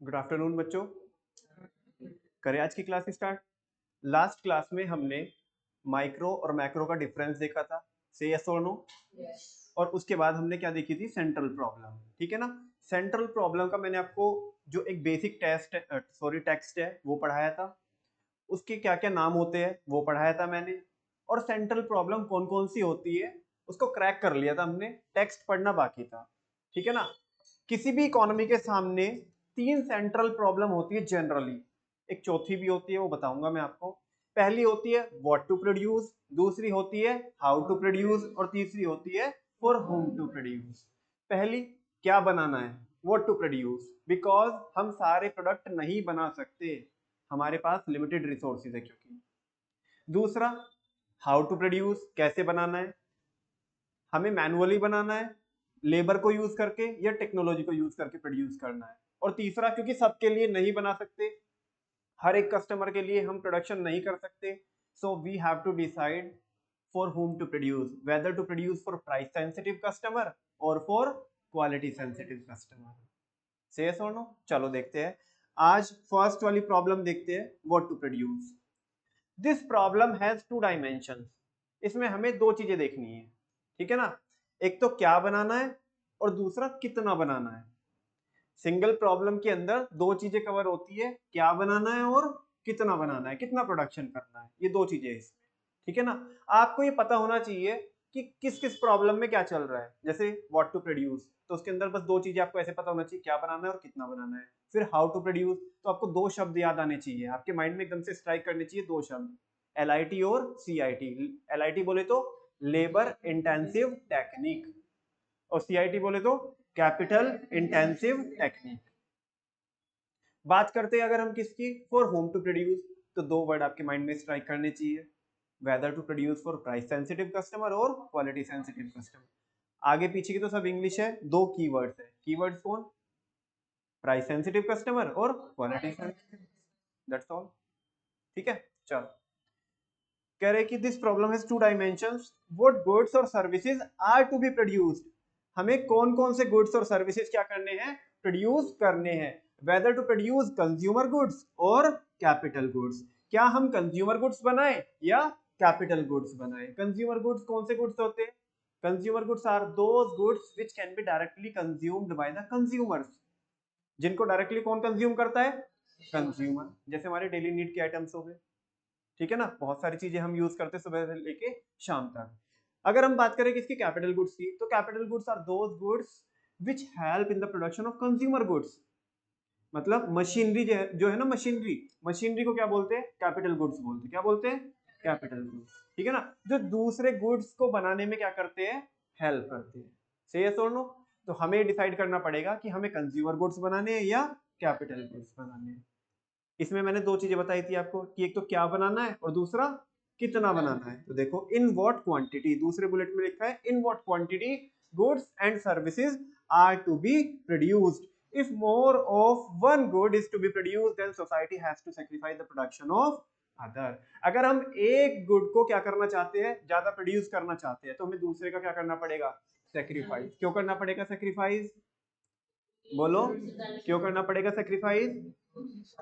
Good afternoon बच्चों। करें आज की क्लास स्टार्ट। लास्ट क्लास में हमने माइक्रो और मैक्रो का डिफरेंस देखा था, से यस और नो। और उसके बाद हमने क्या देखी थी, सेंट्रल प्रॉब्लम। ठीक है ना। सेंट्रल प्रॉब्लम का मैंने आपको जो एक बेसिक टेक्स्ट है वो पढ़ाया था, उसके क्या क्या नाम होते हैं वो पढ़ाया था मैंने, और सेंट्रल प्रॉब्लम कौन कौन सी होती है उसको क्रैक कर लिया था हमने, टेक्स्ट पढ़ना बाकी था। ठीक है ना। किसी भी इकोनॉमी के सामने तीन सेंट्रल प्रॉब्लम होती है जनरली, एक चौथी भी होती है वो बताऊंगा मैं आपको। पहली होती है व्हाट टू प्रोड्यूस, दूसरी होती है हाउ टू प्रोड्यूस, और तीसरी होती है फॉर होम टू प्रोड्यूस। पहली, क्या बनाना है, व्हाट टू प्रोड्यूस, बिकॉज हम सारे प्रोडक्ट नहीं बना सकते, हमारे पास लिमिटेड रिसोर्सेज है क्योंकि। दूसरा, हाउ टू प्रोड्यूस, कैसे बनाना है, हमें मैनुअली बनाना है, लेबर को यूज करके या टेक्नोलॉजी को यूज करके प्रोड्यूस करना है। और तीसरा, क्योंकि सबके लिए नहीं बना सकते, हर एक कस्टमर के लिए हम प्रोडक्शन नहीं कर सकते, so we have to decide for whom to produce, whether to produce for price sensitive customer और for quality sensitive customer. Say yes और नो। चलो देखते हैं, आज फर्स्ट वाली प्रॉब्लम देखते हैं, what to produce. This problem has two dimensions, इसमें हमें दो चीजें देखनी है। ठीक है ना। एक तो क्या बनाना है और दूसरा कितना बनाना है। सिंगल प्रॉब्लम के अंदर दो चीजें कवर होती है, क्या बनाना है और कितना बनाना है, कितना प्रोडक्शन करना है, ये दो चीजें इसमें। ठीक है ना। आपको ये पता होना चाहिए कि किस किस प्रॉब्लम में क्या चल रहा है। जैसे व्हाट टू प्रोड्यूस, तो उसके अंदर बस दो चीजें आपको ऐसे पता होना चाहिए, क्या बनाना है और कितना बनाना है। फिर हाउ टू प्रोड्यूस, तो आपको दो शब्द याद आने चाहिए, आपके माइंड में एकदम से स्ट्राइक करने चाहिए दो शब्द, LIT और CIT। LIT बोले तो लेबर इंटेंसिव टेक्निक, और CIT बोले तो कैपिटल इंटेंसिव टेक्निक। बात करते हैं अगर हम किसकी, फॉर होम टू प्रोड्यूस, तो दो वर्ड आपके माइंड में स्ट्राइक करने चाहिए, whether to produce for price sensitive customer और क्वालिटी सेंसिटिव कस्टमर। आगे पीछे की तो सब इंग्लिश है, दो कीवर्ड्स है, कीवर्ड्स कौन, प्राइस सेंसिटिव कस्टमर और क्वालिटी सेंसिटिव, दैट्स ऑल। ठीक है। चलो, कह रहे कि this problem has two dimensions, what goods और services are to be produced, हमें कौन कौन से गुड्स और सर्विसेज क्या करने हैं, प्रोड्यूस करने हैं। Whether to produce consumer goods और कैपिटल गुड्स, क्या हम कंज्यूमर गुड्स बनाए या कैपिटल गुड्स बनाए। कंज्यूमर गुड्स कौन से गुड्स होते हैं, consumer goods are those goods which can be directly consumed by the consumers, जिनको डायरेक्टली कौन कंज्यूम करता है, कंज्यूमर। जैसे हमारे डेली नीड के आइटम्स हो गए। ठीक है ना, बहुत सारी चीजें हम यूज करते हैं सुबह से लेके शाम तक। अगर हम बात करें किसकी, कैपिटल गुड्स की, तो capital goods are those goods which help in the production of consumer goods. मतलब मशीनरी जो है ना, मशीनरी, मशीनरी को क्या बोलते हैं, कैपिटल गुड्स बोलते हैं। क्या बोलते हैं, कैपिटल गुड्स। ठीक है ना, जो दूसरे गुड्स को बनाने में क्या करते हैं, हेल्प करते हैं। से यस और नो। तो हमें डिसाइड करना पड़ेगा कि हमें कंज्यूमर गुड्स बनाने हैं या कैपिटल गुड्स बनाने हैं। इसमें मैंने दो चीजें बताई थी आपको कि एक तो क्या बनाना है और दूसरा कितना बनाना है। तो देखो, इन व्हाट क्वांटिटी, दूसरे बुलेट में लिखा है in what quantity goods and services are to be produced. if more of one good is to be produced then society has to sacrifice the production of other। अगर हम एक good को क्या करना चाहते हैं, ज्यादा प्रोड्यूस करना चाहते हैं, तो हमें दूसरे का क्या करना पड़ेगा, सेक्रीफाइस। क्यों करना पड़ेगा सेक्रीफाइस, बोलो, क्यों करना पड़ेगा सेक्रीफाइस,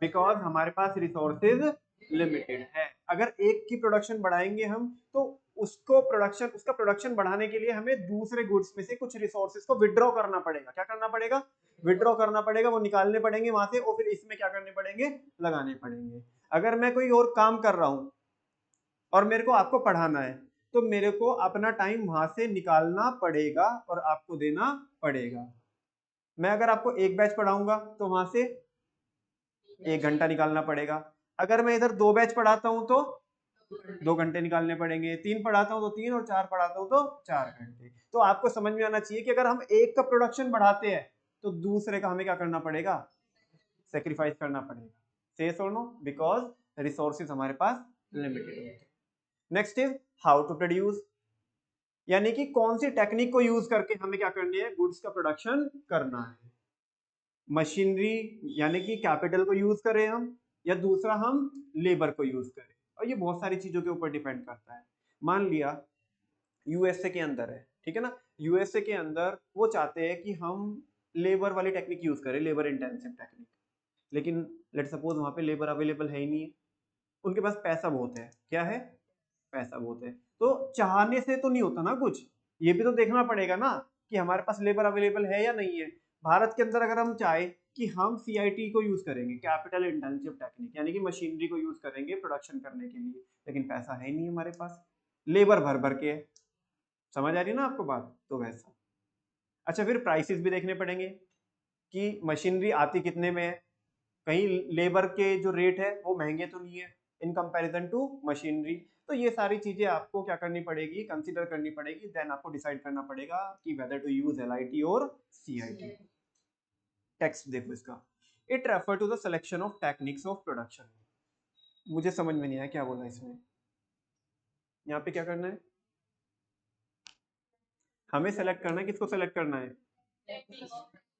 बिकॉज हमारे पास रिसोर्सेज लिमिटेड है। अगर एक की प्रोडक्शन बढ़ाएंगे हम, तो उसका प्रोडक्शन बढ़ाने के लिए हमें दूसरे गुड्स में से कुछ रिसोर्सेज को विड्रॉ करना पड़ेगा। क्या करना पड़ेगा, विड्रॉ करना पड़ेगा, वो निकालने पड़ेंगे वहां से, और फिर इसमें क्या करने पड़ेंगे, लगाने पड़ेंगे। अगर मैं कोई और काम कर रहा हूं और मेरे को आपको पढ़ाना है, तो मेरे को अपना टाइम वहां से निकालना पड़ेगा और आपको देना पड़ेगा। मैं अगर आपको एक बैच पढ़ाऊंगा तो वहां से 1 घंटा निकालना पड़ेगा। अगर मैं इधर 2 बैच पढ़ाता हूं तो 2 घंटे निकालने पड़ेंगे, 3 पढ़ाता हूं तो 3, और 4 पढ़ाता हूं तो 4 घंटे। तो आपको समझ में आना चाहिए कि अगर हम एक का प्रोडक्शन बढ़ाते हैं तो दूसरे का हमें क्या करना पड़ेगा, सेक्रीफाइस करना पड़ेगा। से और नो, बिकॉज रिसोर्सेज हमारे पास लिमिटेड होते हैं। Next is how to produce, यानी कि कौन सी टेक्निक को यूज करके हमें क्या करनी है, गुड्स का प्रोडक्शन करना है। मशीनरी यानी कि कैपिटल को यूज करें हम, या दूसरा हम लेबर को यूज करें। और ये बहुत सारी चीजों के ऊपर डिपेंड करता है। मान लिया यूएसए के अंदर है, ठीक है ना, यूएसए के अंदर वो चाहते हैं कि हम लेबर वाली टेक्निक यूज करें, लेबर इंटेंसिव टेक्निक। लेकिन लेट सपोज वहां पे लेबर अवेलेबल है ही नहीं है, उनके पास पैसा बहुत है। क्या है? पैसा बहुत है। तो चाहने से तो नहीं होता ना कुछ, ये भी तो देखना पड़ेगा ना कि हमारे पास लेबर अवेलेबल है या नहीं है। भारत के अंदर अगर हम चाहे कि हम सीआईटी को यूज करेंगे, कैपिटल इंटेंसिव टेक्निक, यानी कि मशीनरी को यूज करेंगे प्रोडक्शन करने के लिए, लेकिन पैसा है ही नहीं हमारे पास, लेबर भर भर के है। समझ आ रही है ना आपको बात? तो वैसा। अच्छा, फिर प्राइसेस भी देखने पड़ेंगे कि मशीनरी आती कितने में है, कहीं लेबर के जो रेट है वो महंगे तो नहीं है इन कंपैरिजन टू मशीनरी। तो ये सारी चीजें आपको क्या करनी पड़ेगी, कंसीडर करनी पड़ेगी, देन आपको डिसाइड करना पड़ेगा कि वेदर टू यूज एलआईटी और सीआईटी। टेक्स्ट देखो इसका, it refer to the selection of techniques of production. मुझे समझ में नहीं आया क्या बोला इसमें। यहाँ पे क्या करना है, हमें सेलेक्ट करना है, किसको सेलेक्ट करना है?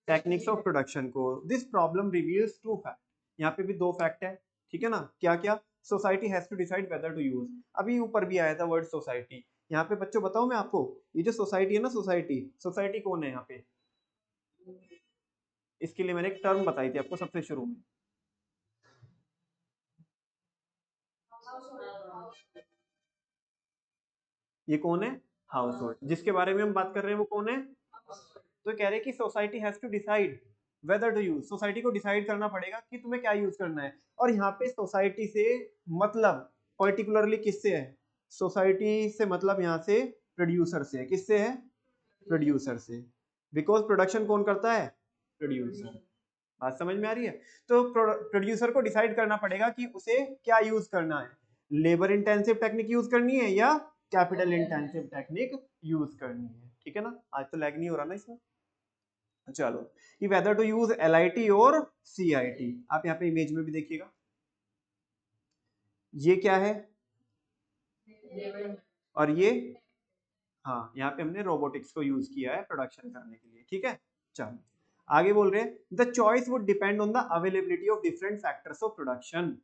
टेक्निक्स ऑफ प्रोडक्शन को। This problem reveals two fact, यहाँ पे भी दो फैक्ट है, ठीक है ना? क्या क्या? Society has to decide whether to use, अभी ऊपर भी आया था वर्ड सोसाइटी। यहाँ पे बच्चों बताओ मैं आपको, ये जो सोसाइटी है ना, सोसाइटी, सोसाइटी कौन है यहाँ पे? इसके लिए मैंने एक टर्म बताई थी आपको सबसे शुरू में, ये कौन है? House hold. जिसके बारे में हम बात कर रहे हैं वो कौन है? तो कह रहे हैं कि society has to decide whether to use, society को डिसाइड करना पड़ेगा कि तुम्हें क्या यूज करना है। और यहाँ पे सोसाइटी से मतलब पर्टिकुलरली किससे है? सोसाइटी से मतलब यहाँ से प्रोड्यूसर से है। किससे है? प्रोड्यूसर से, बिकॉज प्रोडक्शन कौन करता है? प्रोड्यूसर। बात समझ में आ रही है? तो प्रोड्यूसर को डिसाइड करना पड़ेगा कि उसे क्या यूज करना है, लेबर इंटेंसिव टेक्निक यूज करनी है या कैपिटल इंटेंसिव टेक्निक यूज करनी है। ठीक है ना? आज तो लैग नहीं हो रहा ना इसमें? चलो, कि वेदर टू यूज एलआईटी और सीआईटी। आप यहाँ पे इमेज में भी देखिएगा, ये क्या है और ये, हाँ, यहाँ पे हमने रोबोटिक्स को यूज किया है प्रोडक्शन करने के लिए। ठीक है, चलो आगे बोल रहे हैं, the choice would depend on the availability of different factors of production.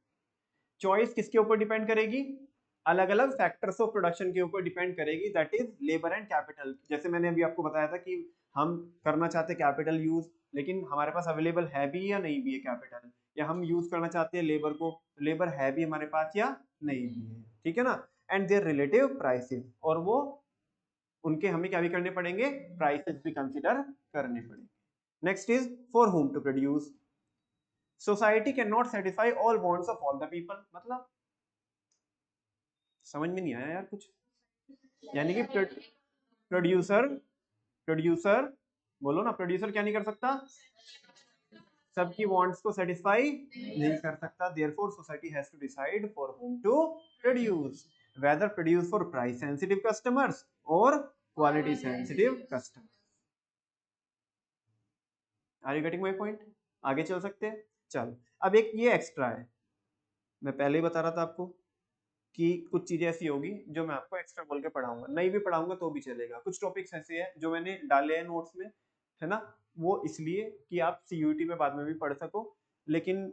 Choice किसके ऊपर डिपेंड करेगी? अलग अलग फैक्टर्स ऑफ प्रोडक्शन के ऊपर डिपेंड करेगी, that is labour and capital. जैसे मैंने अभी आपको बताया था कि हम करना चाहते हैं कैपिटल यूज, लेकिन हमारे पास अवेलेबल है भी या नहीं भी है कैपिटल, या हम यूज करना चाहते हैं लेबर को, लेबर है भी हमारे पास या नहीं भी है। ठीक है ना? एंड देयर रिलेटिव प्राइसेस, और वो उनके हमें क्या भी करने पड़ेंगे, प्राइसेस भी कंसिडर करने पड़ेंगे। Next is for whom to produce, society can not satisfy all wants of all the people. मतलब समझ में नहीं आया यार कुछ। यानी कि प्रोड्यूसर, प्रोड्यूसर बोलो ना, प्रोड्यूसर क्या नहीं कर सकता? सबकी वांट्स को सेटिस्फाई नहीं कर सकता। Therefore society has to decide for whom to produce, whether produce for price sensitive customers और quality sensitive customers. Are you getting my point? आगे चल सकते हैं। चल, अब एक ये एक्स्ट्रा है, मैं पहले ही बता रहा था आपको कि कुछ चीजें ऐसी होगी जो मैं आपको एक्स्ट्रा बोल के पढ़ाऊंगा, नहीं भी पढ़ाऊंगा तो भी चलेगा। कुछ टॉपिक्स ऐसे हैं जो मैंने डाले हैं नोट्स में, है ना? वो इसलिए कि आप सीयूटी में बाद में भी पढ़ सको, लेकिन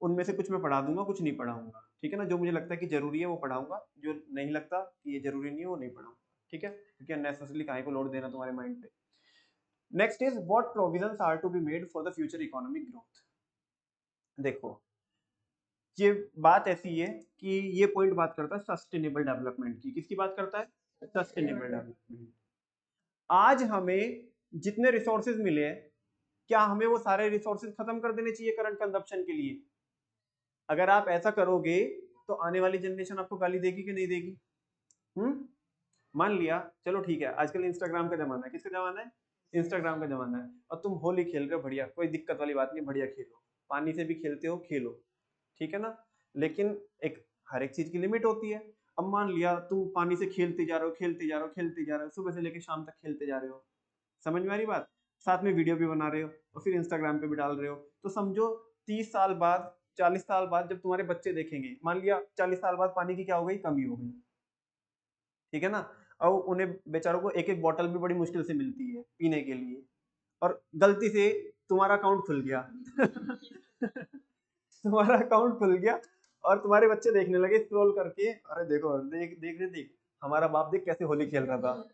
उनमें से कुछ मैं पढ़ा दूंगा, कुछ नहीं पढ़ाऊंगा। ठीक है ना? जो मुझे लगता है कि जरूरी है वो पढ़ाऊंगा, जो नहीं लगता कि ये जरूरी नहीं है वो नहीं पढ़ाऊंगा। ठीक है? क्योंकि अननेसेसरली काहे को लोड देना तुम्हारे माइंड पे। Next is what provisions are to be made for the future economic growth. देखो, ये बात ऐसी है कि ये पॉइंट बात करता है सस्टेनेबल डेवलपमेंट की। किसकी बात करता है? Sustainable development. आज हमें जितने रिसोर्सेज मिले हैं, क्या हमें वो सारे रिसोर्सेज खत्म कर देने चाहिए करंट कंजप्शन के लिए? अगर आप ऐसा करोगे तो आने वाली जनरेशन आपको गाली देगी कि नहीं देगी? हम्म? मान लिया, चलो ठीक है, आजकल इंस्टाग्राम का जमाना है। किसका जमाना है? इंस्टाग्राम का जमाना है। और तुम होली खेल रहे हो, बढ़िया, कोई दिक्कत वाली बात नहीं, बढ़िया खेलो, पानी से भी खेलते हो, खेलो, ठीक है ना? लेकिन एक, हर एक चीज की लिमिट होती है। अब मान लिया तुम पानी से खेलते जा रहे हो, खेलते जा रहे हो, खेलते जा रहे हो, सुबह से लेकर शाम तक खेलते जा रहे हो, समझ में आ रही बात? साथ में वीडियो भी बना रहे हो और फिर इंस्टाग्राम पे भी डाल रहे हो, तो समझो 30 साल बाद, 40 साल बाद जब तुम्हारे बच्चे देखेंगे, मान लिया 40 साल बाद पानी की क्या हो गई, कमी हो गई, ठीक है ना? और उन्हें बेचारों को एक एक बॉटल भी बड़ी मुश्किल से मिलती है पीने के लिए, और गलती से तुम्हारा अकाउंट खुल गया तुम्हारा अकाउंट खुल गया और तुम्हारे बच्चे देखने लगे स्क्रॉल करके, अरे देखो, देख देख देख, देख हमारा बाप देख कैसे होली खेल रहा था,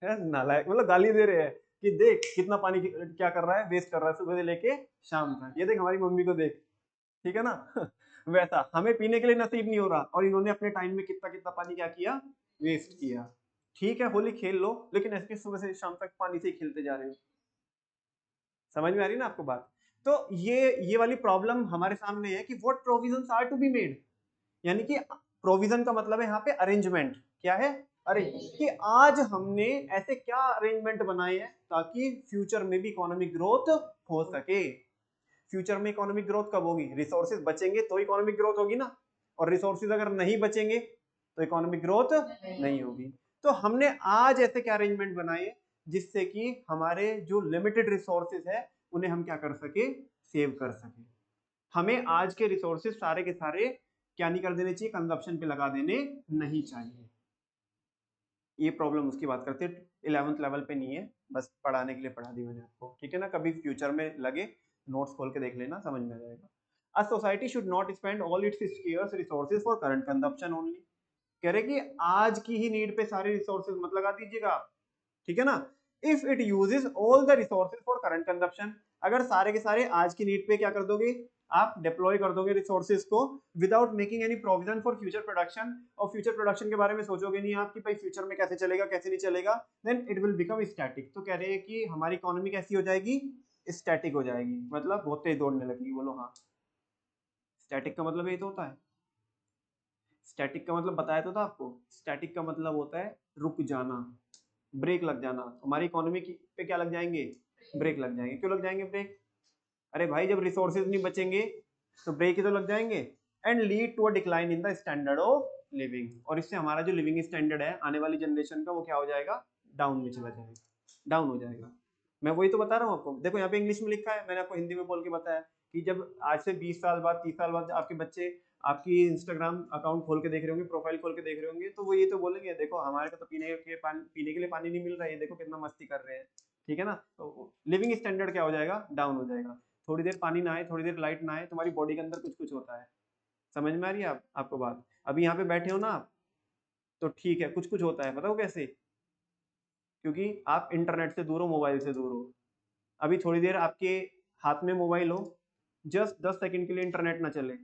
है नालायक, मतलब गाली दे रहे हैं कि देख कितना पानी क्या कर रहा है, वेस्ट कर रहा है सुबह से लेके शाम तक, ये देख हमारी मम्मी को देख, ठीक है ना। वैसा हमें पीने के लिए नसीब नहीं हो रहा और इन्होंने अपने टाइम में कितना कितना पानी क्या किया, वेस्ट किया। ठीक है होली खेल लो, लेकिन ऐसे सुबह से शाम तक पानी से ही खेलते जा रहे हो। समझ में आ रही ना आपको बात। तो ये वाली प्रॉब्लम हमारे सामने है कि what provisions are to be made, यानी कि प्रोविजन का मतलब है यहाँ पे अरेंजमेंट, क्या है, अरे कि आज हमने ऐसे क्या अरेंजमेंट बनाए हैं ताकि फ्यूचर में भी इकोनॉमिक ग्रोथ हो सके। फ्यूचर में इकोनॉमिक ग्रोथ कब होगी, रिसोर्सेज बचेंगे तो इकोनॉमिक ग्रोथ होगी ना, और रिसोर्सेज अगर नहीं बचेंगे तो इकोनॉमिक ग्रोथ नहीं होगी। तो हमने आज ऐसे क्या अरेंजमेंट बनाए जिससे कि हमारे जो लिमिटेड रिसोर्सेज है उन्हें हम क्या कर सके, सेव कर सके। हमें आज के रिसोर्सेज सारे के सारे क्या नहीं कर देने चाहिए, कंजप्शन पे लगा देने नहीं चाहिए। ये प्रॉब्लम उसकी बात करते हैं, 11th लेवल पे नहीं है, बस पढ़ाने के लिए पढ़ा दी मैंने आपको, ठीक है ना। कभी फ्यूचर में लगे नोट्स खोल के देख लेना, समझ में आ जाएगा। A society should not spend all it's scarce resources for current consumption only. कह रहे कि आज की ही नीड पे सारे रिसोर्सेज मत लगा दीजिएगा, ठीक है ना। If it uses all the resources for current consumption, अगर सारे के सारे आज की नीड पे क्या कर दोगे, आप डिप्लॉय कर दोगे रिसोर्सेज को without making any provision for future production, और फ्यूचर प्रोडक्शन के बारे में सोचोगे नहीं आप कि भाई फ्यूचर में कैसे चलेगा कैसे नहीं चलेगा, then it will become static. तो कह रहे हैं कि हमारी इकोनॉमी कैसी हो जाएगी, स्टैटिक हो जाएगी, मतलब बहुत तेज दौड़ने लगेगी। बोलो हाँ, स्टैटिक का मतलब यही तो होता है। स्टैटिक का मतलब बताया तो था आपको, स्टैटिक का मतलब होता है रुक जाना, ब्रेक लग जाना। हमारी इकोनॉमी पे क्या लग जाएंगे, ब्रेक लग जाएंगे। क्यों लग जाएंगे ब्रेक, अरे भाई जब रिसोर्सेज नहीं बचेंगे तो ब्रेक ही तो लग जाएंगे। And lead to a decline in the standard of living, और इससे हमारा जो लिविंग स्टैंडर्ड है आने वाली जनरेशन का वो क्या हो जाएगा, डाउन में चला जाएगा, डाउन हो जाएगा। मैं वही तो बता रहा हूँ आपको, देखो यहाँ पे इंग्लिश में लिखा है, मैंने आपको हिंदी में बोल के बताया कि जब आज से 20 साल बाद 30 साल बाद आपके बच्चे आपकी इंस्टाग्राम अकाउंट खोल के देख रहे होंगे, प्रोफाइल खोल के देख रहे होंगे, तो वो ये तो बोलेंगे देखो हमारे को तो पीने के लिए पानी नहीं मिल रहा है, देखो कितना मस्ती कर रहे हैं, ठीक है ना। तो लिविंग स्टैंडर्ड क्या हो जाएगा, डाउन हो जाएगा। थोड़ी देर पानी ना आए, थोड़ी देर लाइट ना आए, तुम्हारी बॉडी के अंदर कुछ कुछ होता है। समझ में आ रही है आपको बात। अभी यहाँ पे बैठे हो ना आप, तो ठीक है कुछ कुछ होता है, बताओ कैसे, क्योंकि आप इंटरनेट से दूर हो, मोबाइल से दूर हो। अभी थोड़ी देर आपके हाथ में मोबाइल हो, जस्ट 10 सेकंड के लिए इंटरनेट ना चले,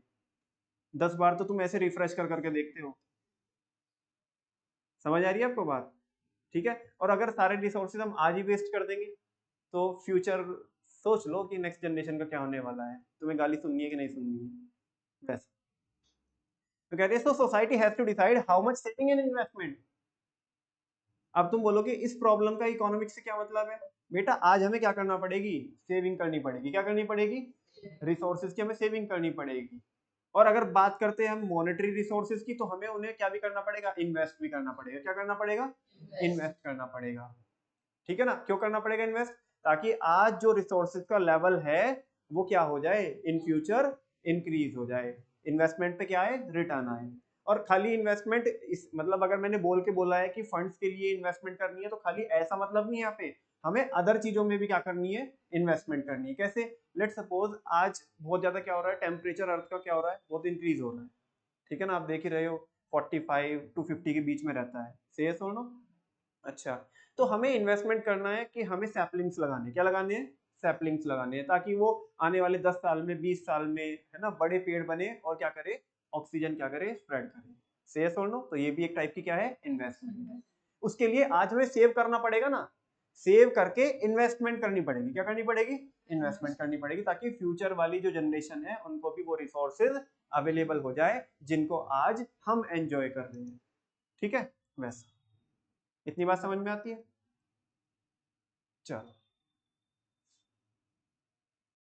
10 बार तो तुम ऐसे रिफ्रेश कर करके देखते हो। समझ आ रही है आपको बात, ठीक है। और अगर सारे रिसोर्सेज हम आज ही वेस्ट कर देंगे तो फ्यूचर सोच लो कि नेक्स्ट जनरेशन का क्या होने वाला है, तुम्हें गाली सुननी है कि नहीं सुननी है बस। तो कहते हैं society has to decide how much saving and investment. अब तुम बोलोगे इस प्रॉब्लम का इकोनॉमिक्स से क्या मतलब है, बेटा आज हमें क्या करना पड़ेगी, सेविंग करनी पड़ेगी। क्या करनी पड़ेगी, रिसोर्सेज की हमें सेविंग करनी पड़ेगी। और अगर बात करते हैं हम मॉनेटरी रिसोर्सेज की, तो हमें उन्हें क्या भी करना पड़ेगा, इन्वेस्ट भी करना पड़ेगा। क्या करना पड़ेगा, इन्वेस्ट करना पड़ेगा, ठीक है ना। क्यों करना पड़ेगा इन्वेस्ट, ताकि आज जो रिसोर्सेज का लेवल है वो क्या हो जाए, इन फ्यूचर इंक्रीज हो जाए, इन्वेस्टमेंट पे क्या आए, रिटर्न आए। और खाली इन्वेस्टमेंट इस मतलब अगर मैंने बोल के बोला है कि फंड्स के लिए इन्वेस्टमेंट करनी है, तो खाली ऐसा मतलब नहीं है यहाँ पे, हमें अदर चीजों में भी क्या करनी है, इन्वेस्टमेंट करनी है। कैसे, लेट सपोज आज बहुत ज्यादा क्या हो रहा है, टेम्परेचर अर्थ का क्या हो रहा है, बहुत इंक्रीज हो रहा है, ठीक है ना। आप देख ही रहे हो 45 to 50 के बीच में रहता है, सही सुनो। अच्छा, तो हमें इन्वेस्टमेंट करना है कि हमें सैपलिंग्स लगाने, क्या लगाने हैं, सैपलिंग्स लगाने हैं, ताकि वो आने वाले 10 साल में 20 साल में है ना बड़े पेड़ बने और क्या करे, ऑक्सीजन क्या करे, स्प्रेड करे। सही सुनो, तो ये भी एक टाइप की क्या है, इन्वेस्टमेंट है। उसके लिए आज हमें सेव करना पड़ेगा ना, सेव करके इन्वेस्टमेंट करनी पड़ेगी। क्या करनी पड़ेगी, इन्वेस्टमेंट करनी पड़ेगी, ताकि फ्यूचर वाली जो जनरेशन है उनको भी वो रिसोर्सेज अवेलेबल हो जाए जिनको आज हम एंजॉय कर रहे हैं, ठीक है। वैसा इतनी बात समझ में आती है, चलो।